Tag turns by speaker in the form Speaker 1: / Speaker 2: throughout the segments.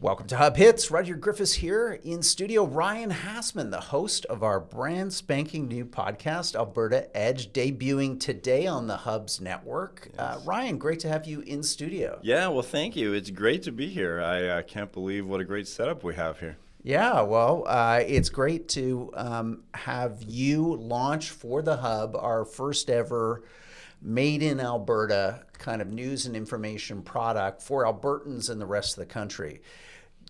Speaker 1: Welcome to Hub Hits. Rudyard Griffiths here in studio. Ryan Hastman, the host of our brand spanking new podcast, Alberta Edge, debuting today on the Hubs network.
Speaker 2: Yes.
Speaker 1: Ryan, great to have you in studio.
Speaker 2: Yeah, well, thank you. It's great to be here. I can't believe what a great setup we have here.
Speaker 1: Yeah, well, it's great to have you launch for the Hub our first ever made in Alberta kind of news and information product for Albertans and the rest of the country.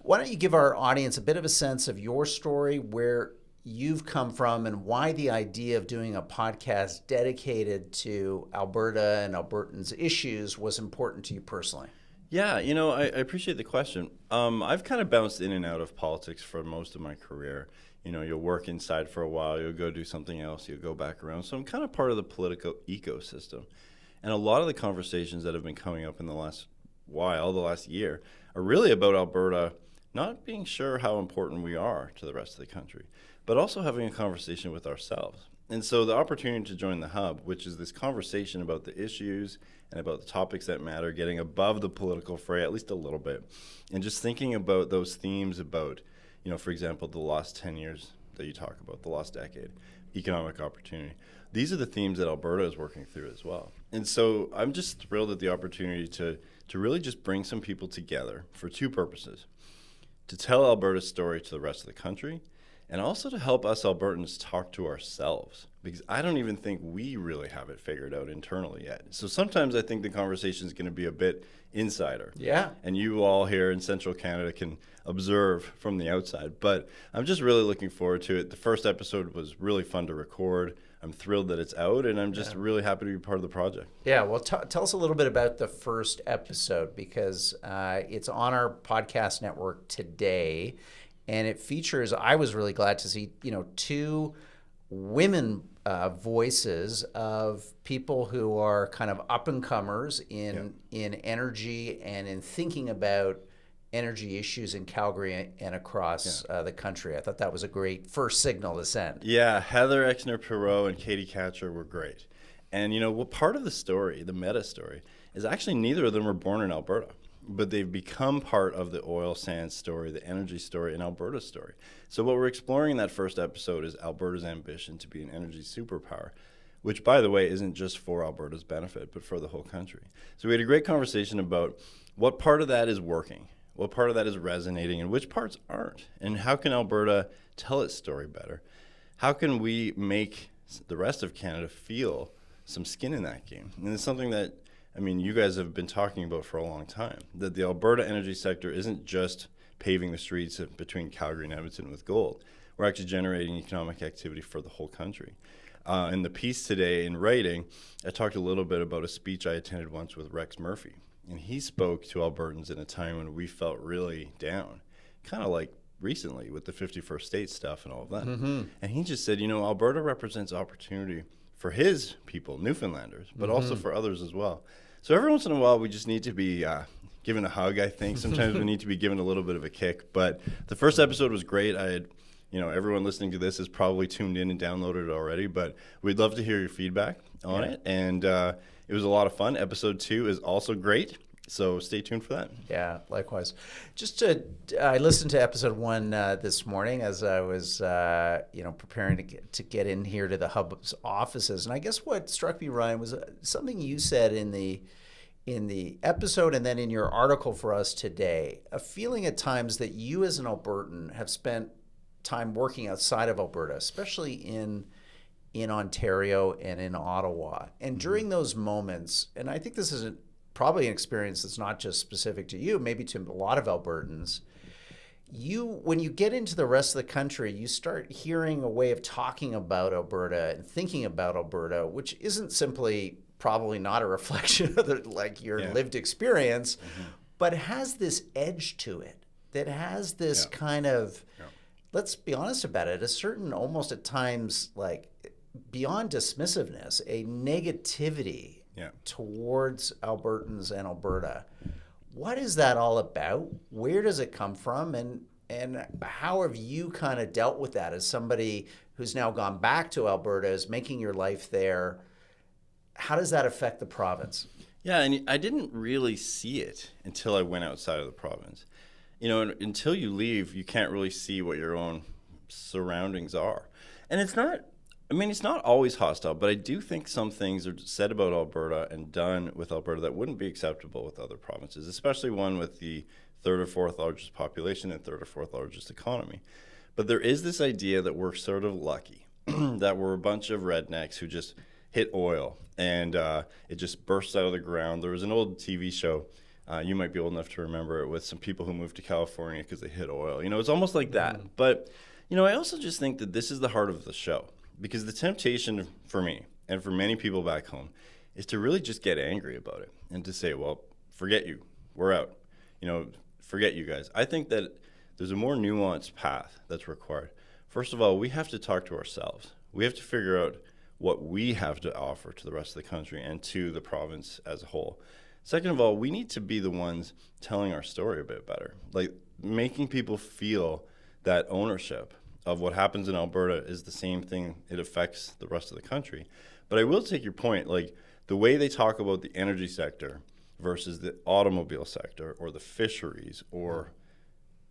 Speaker 1: Why don't you give our audience a bit of a sense of your story, where you've come from, and why the idea of doing a podcast dedicated to Alberta and Albertans' issues was important to you personally?
Speaker 2: Yeah, I appreciate the question. I've kind of bounced in and out of politics for most of my career. You'll work inside for a while, you'll go do something else, you'll go back around. So I'm kind of part of the political ecosystem. And a lot of the conversations that have been coming up in the last year, are really about Alberta not being sure how important we are to the rest of the country, but also having a conversation with ourselves. And so the opportunity to join the Hub, which is this conversation about the issues and about the topics that matter, getting above the political fray at least a little bit, and just thinking about those themes about, for example, the last 10 years that you talk about, the last decade, economic opportunity. These are the themes that Alberta is working through as well. And so I'm just thrilled at the opportunity to really just bring some people together for two purposes: to tell Alberta's story to the rest of the country, and also to help us Albertans talk to ourselves, because I don't even think we really have it figured out internally yet. So sometimes I think the conversation is going to be a bit insider.
Speaker 1: Yeah.
Speaker 2: And you all here in Central Canada can observe from the outside. But I'm just really looking forward to it. The first episode was really fun to record. I'm thrilled that it's out, and I'm just really happy to be part of the project.
Speaker 1: Yeah, well, tell us a little bit about the first episode, because it's on our podcast network today, and it features, I was really glad to see, two women voices of people who are kind of up-and-comers in energy and in thinking about energy issues in Calgary and across the country. I thought that was a great first signal to send.
Speaker 2: Yeah, Heather Exner-Perot and Katie Katcher were great. And part of the story, the meta story, is actually neither of them were born in Alberta, but they've become part of the oil sands story, the energy story, and Alberta's story. So what we're exploring in that first episode is Alberta's ambition to be an energy superpower, which, by the way, isn't just for Alberta's benefit, but for the whole country. So we had a great conversation about what part of that is working, what part of that is resonating, and which parts aren't, and how can Alberta tell its story better? How can we make the rest of Canada feel some skin in that game? And it's something that, you guys have been talking about for a long time, that the Alberta energy sector isn't just paving the streets between Calgary and Edmonton with gold. We're actually generating economic activity for the whole country. In the piece today in writing, I talked a little bit about a speech I attended once with Rex Murphy. And he spoke to Albertans in a time when we felt really down, kind of like recently with the 51st state stuff and all of that. Mm-hmm. And he just said, Alberta represents opportunity for his people, Newfoundlanders, but also for others as well. So every once in a while, we just need to be given a hug, I think. Sometimes we need to be given a little bit of a kick. But the first episode was great. I had, everyone listening to this is probably tuned in and downloaded it already. But we'd love to hear your feedback on it. And it was a lot of fun. Episode 2 is also great. So stay tuned for that.
Speaker 1: Yeah, likewise. I listened to episode 1 this morning as I was, preparing to get in here to the Hub's offices. And I guess what struck me, Ryan, was something you said in the episode and then in your article for us today. A feeling at times that you as an Albertan have spent time working outside of Alberta, especially in Ontario and in Ottawa. And during those moments, and I think this is probably an experience that's not just specific to you, maybe to a lot of Albertans, when you get into the rest of the country, you start hearing a way of talking about Alberta and thinking about Alberta, which isn't simply probably not a reflection of your lived experience, but has this edge to it that has this kind of, let's be honest about it, a certain, almost at times, beyond dismissiveness, a negativity towards Albertans and Alberta. What is that all about? Where does it come from? And how have you kind of dealt with that as somebody who's now gone back to Alberta, is making your life there? How does that affect the province?
Speaker 2: Yeah, and I didn't really see it until I went outside of the province. until you leave, you can't really see what your own surroundings are. And it's not always hostile, but I do think some things are said about Alberta and done with Alberta that wouldn't be acceptable with other provinces, especially one with the third or fourth largest population and third or fourth largest economy. But there is this idea that we're sort of lucky, that we're a bunch of rednecks who just hit oil and it just bursts out of the ground. There was an old TV show, you might be old enough to remember it, with some people who moved to California because they hit oil. It's almost like that. But, I also just think that this is the heart of the show. Because the temptation for me and for many people back home is to really just get angry about it and to say, well, forget you, we're out, forget you guys. I think that there's a more nuanced path that's required. First of all, we have to talk to ourselves. We have to figure out what we have to offer to the rest of the country and to the province as a whole. Second of all, we need to be the ones telling our story a bit better, like making people feel that ownership of what happens in Alberta is the same thing. It affects the rest of the country. But I will take your point, like the way they talk about the energy sector versus the automobile sector or the fisheries or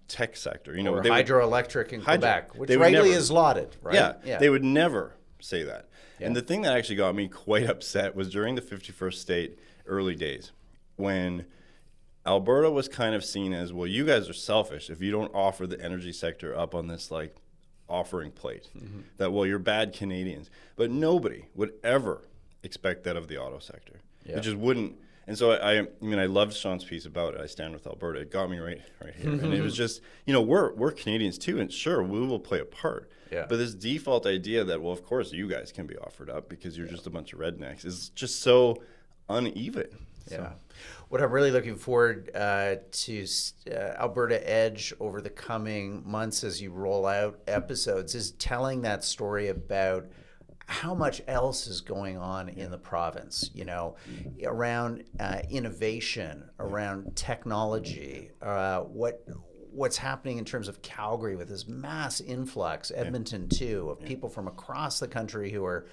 Speaker 2: tech sector.
Speaker 1: Or hydroelectric in Quebec, which rightly is lauded, right?
Speaker 2: Yeah, they would never say that.
Speaker 1: Yeah.
Speaker 2: And the thing that actually got me quite upset was during the 51st state early days when Alberta was kind of seen as, well, you guys are selfish if you don't offer the energy sector up on this like offering plate, that, well, you're bad Canadians. But nobody would ever expect that of the auto sector. It just wouldn't. And so I loved Sean's piece about it. I stand with Alberta. It got me right here. And it was just, we're Canadians too, and sure, we will play a part.
Speaker 1: Yeah.
Speaker 2: But this default idea that, well, of course you guys can be offered up because you're just a bunch of rednecks is just so uneven.
Speaker 1: Yeah. What I'm really looking forward to Alberta Edge over the coming months as you roll out episodes is telling that story about how much else is going on in the province, around innovation, around technology, what's happening in terms of Calgary with this mass influx, Edmonton too, of people from across the country who are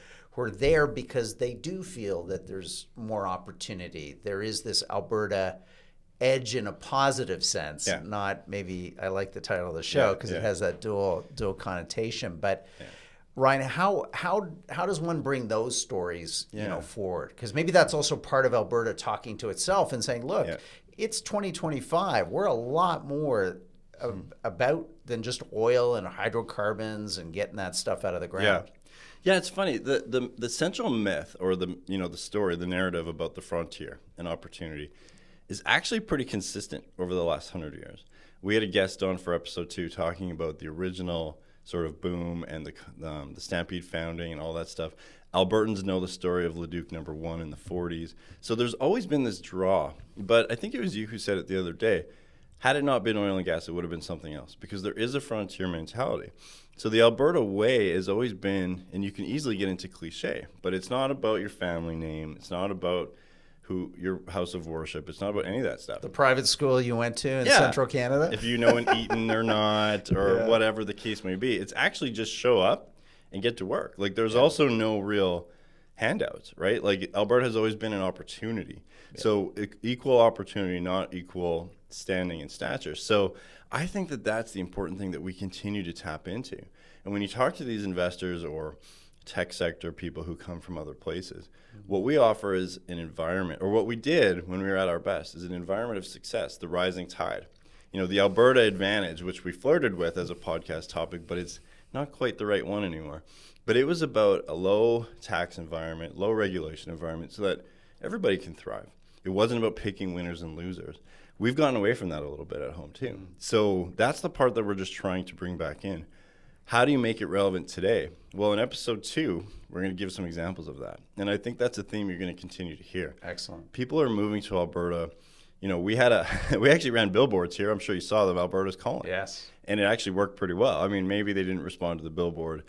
Speaker 1: there because they do feel that there's more opportunity. There is this Alberta Edge in a positive sense, not maybe, I like the title of the show because it has that dual connotation. But Ryan, how does one bring those stories forward? Because maybe that's also part of Alberta talking to itself and saying, look, it's 2025. We're a lot more about than just oil and hydrocarbons and getting that stuff out of the ground.
Speaker 2: Yeah, it's funny. The central myth or the story, the narrative about the frontier and opportunity is actually pretty consistent over the last 100 years. We had a guest on for episode 2 talking about the original sort of boom and the Stampede founding and all that stuff. Albertans know the story of Leduc number 1 in the 40s. So there's always been this draw. But I think it was you who said it the other day. Had it not been oil and gas, it would have been something else because there is a frontier mentality. So the Alberta way has always been, and you can easily get into cliche, but it's not about your family name. It's not about your house of worship. It's not about any of that stuff.
Speaker 1: The private school you went to in Central Canada?
Speaker 2: If you know an Eton or not, or whatever the case may be. It's actually just show up and get to work. Like there's also no real handouts, right? Like Alberta has always been an opportunity. So equal opportunity, not equal standing and stature. So I think that that's the important thing that we continue to tap into. And when you talk to these investors or tech sector people who come from other places, what we offer is an environment, or what we did when we were at our best, is an environment of success, the rising tide. The Alberta advantage, which we flirted with as a podcast topic, but it's not quite the right one anymore. But it was about a low tax environment, low regulation environment so that everybody can thrive. It wasn't about picking winners and losers. We've gotten away from that a little bit at home too. So that's the part that we're just trying to bring back in. How do you make it relevant today? Well, in episode 2, we're going to give some examples of that. And I think that's a theme you're going to continue to hear.
Speaker 1: Excellent.
Speaker 2: People are moving to Alberta. We actually ran billboards here. I'm sure you saw them. Alberta's calling.
Speaker 1: Yes.
Speaker 2: And it actually worked pretty well. I mean, maybe they didn't respond to the billboard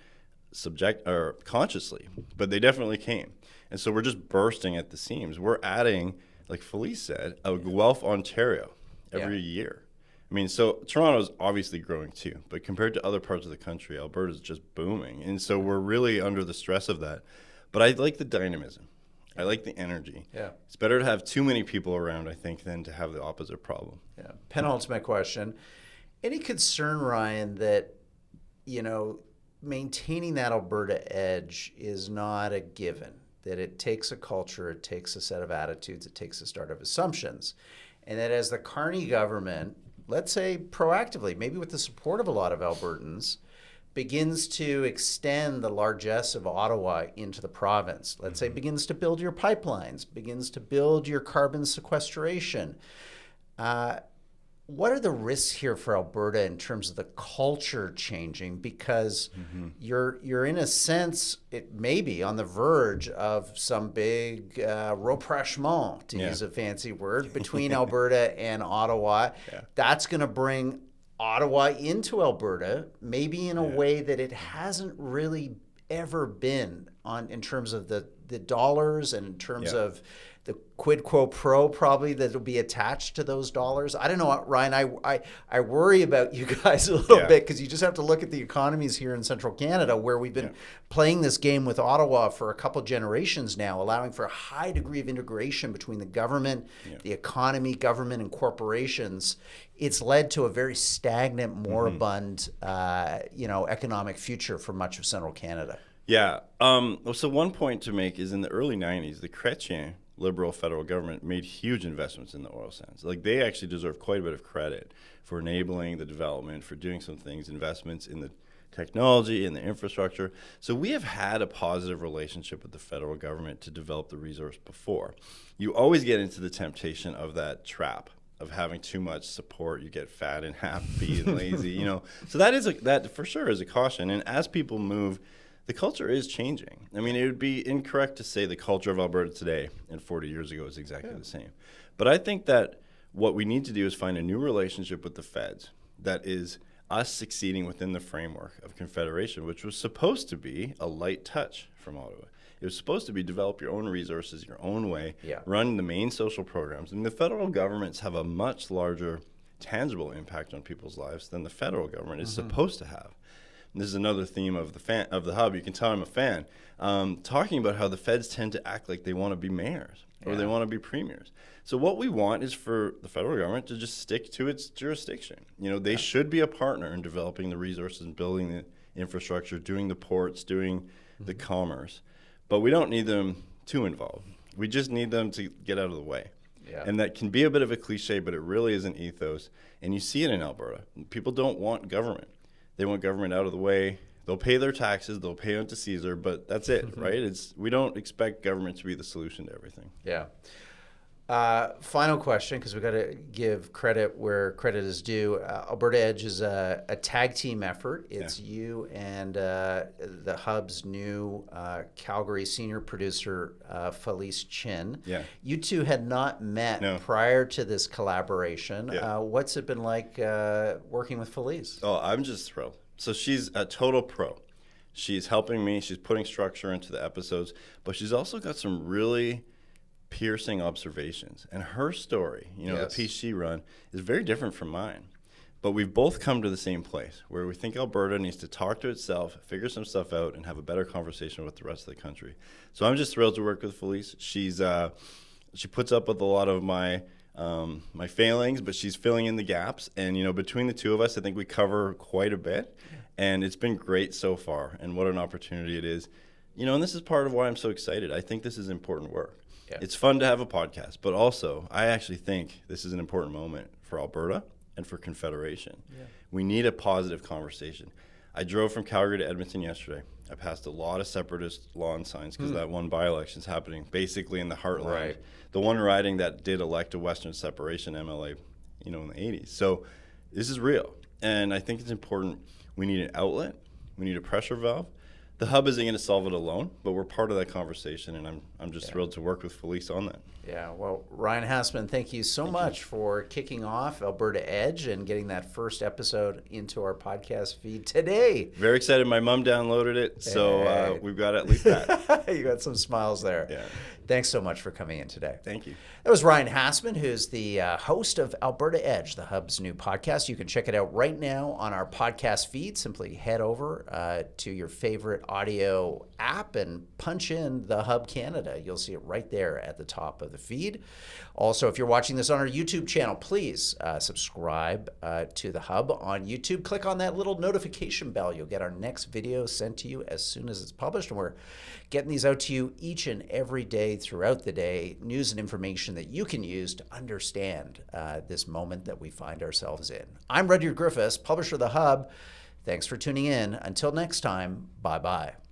Speaker 2: consciously, but they definitely came. And so we're just bursting at the seams. We're adding, like Felice said, a Guelph, Ontario every year. I mean, so Toronto's obviously growing too, but compared to other parts of the country, Alberta's just booming. And so we're really under the stress of that. But I like the dynamism. I like the energy.
Speaker 1: Yeah.
Speaker 2: It's better to have too many people around, I think, than to have the opposite problem.
Speaker 1: Yeah. Penultimate question. Any concern, Ryan, that, maintaining that Alberta edge is not a given, that it takes a culture, it takes a set of attitudes, it takes a start of assumptions, and that as the Carney government, let's say proactively, maybe with the support of a lot of Albertans, begins to extend the largesse of Ottawa into the province, let's say begins to build your pipelines, begins to build your carbon sequestration, what are the risks here for Alberta in terms of the culture changing? Because you're in a sense, it may be on the verge of some big rapprochement, to use a fancy word, between Alberta and Ottawa. Yeah. That's going to bring Ottawa into Alberta, maybe in a way that it hasn't really ever been in terms of the dollars and in terms of the quid quo pro probably that will be attached to those dollars. I don't know, Ryan, I worry about you guys a little bit because you just have to look at the economies here in central Canada where we've been playing this game with Ottawa for a couple generations now, allowing for a high degree of integration between the government, the economy, government, and corporations. It's led to a very stagnant, moribund, economic future for much of central Canada.
Speaker 2: Yeah. So one point to make is in the early 90s, the Chrétien Liberal federal government made huge investments in the oil sands. Like, they actually deserve quite a bit of credit for enabling the development, for doing some things, investments in the technology and the infrastructure. So we have had a positive relationship with the federal government to develop the resource before. You always get into the temptation of that trap of having too much support. You get fat and happy and lazy, So that for sure is a caution. And as people move, the culture is changing. I mean, it would be incorrect to say the culture of Alberta today and 40 years ago is exactly the same. But I think that what we need to do is find a new relationship with the feds that is us succeeding within the framework of Confederation, which was supposed to be a light touch from Ottawa. It was supposed to be develop your own resources your own way, run the main social programs. And the federal governments have a much larger tangible impact on people's lives than the federal government is supposed to have. This is another theme of the hub. You can tell I'm a fan. Talking about how the feds tend to act like they want to be mayors or they want to be premiers. So what we want is for the federal government to just stick to its jurisdiction. They should be a partner in developing the resources and building the infrastructure, doing the ports, doing the commerce. But we don't need them too involved. We just need them to get out of the way. Yeah. And that can be a bit of a cliche, but it really is an ethos. And you see it in Alberta. People don't want government. They want government out of the way. They'll pay their taxes. They'll pay unto Caesar, but that's it, right? We don't expect government to be the solution to everything.
Speaker 1: Yeah. Final question, because we've got to give credit where credit is due. Alberta Edge is a tag team effort. It's you and the Hub's new Calgary senior producer, Felice Chin. Yeah. You two had not met prior to this collaboration. Yeah. What's it been like working with Felice?
Speaker 2: Oh, I'm just thrilled. So she's a total pro. She's helping me. She's putting structure into the episodes, but she's also got some really piercing observations. And her story, the piece she run, is very different from mine. But we've both come to the same place where we think Alberta needs to talk to itself, figure some stuff out, and have a better conversation with the rest of the country. So I'm just thrilled to work with Felice. She puts up with a lot of my failings, but she's filling in the gaps. And, between the two of us, I think we cover quite a bit. And it's been great so far. And what an opportunity it is. And this is part of why I'm so excited. I think this is important work. Yeah. It's fun to have a podcast, but also I actually think this is an important moment for Alberta and for Confederation. Yeah. We need a positive conversation. I drove from Calgary to Edmonton yesterday. I passed a lot of separatist lawn signs because that one by-election is happening basically in the heartland. Right. The one riding that did elect a Western separation MLA, in the 80s. So this is real, and I think it's important. We need an outlet. We need a pressure valve. The hub isn't going to solve it alone, but we're part of that conversation, and I'm just thrilled to work with Felice on that.
Speaker 1: Yeah, well, Ryan Hastman, thank you so much for kicking off Alberta Edge and getting that first episode into our podcast feed today.
Speaker 2: Very excited. My mom downloaded it, so we've got at least that.
Speaker 1: You got some smiles there. Yeah. Thanks so much for coming in today.
Speaker 2: Thank you.
Speaker 1: That was Ryan Hastman, who's the host of Alberta Edge, the Hub's new podcast. You can check it out right now on our podcast feed. Simply head over to your favorite audio app and punch in the Hub Canada. You'll see it right there at the top of the feed. Also, if you're watching this on our YouTube channel, please subscribe to the Hub on YouTube. Click on that little notification bell. You'll get our next video sent to you as soon as it's published. And we're getting these out to you each and every day throughout the day, news and information that you can use to understand this moment that we find ourselves in. I'm Rudyard Griffiths, publisher of The Hub. Thanks for tuning in. Until next time, bye-bye.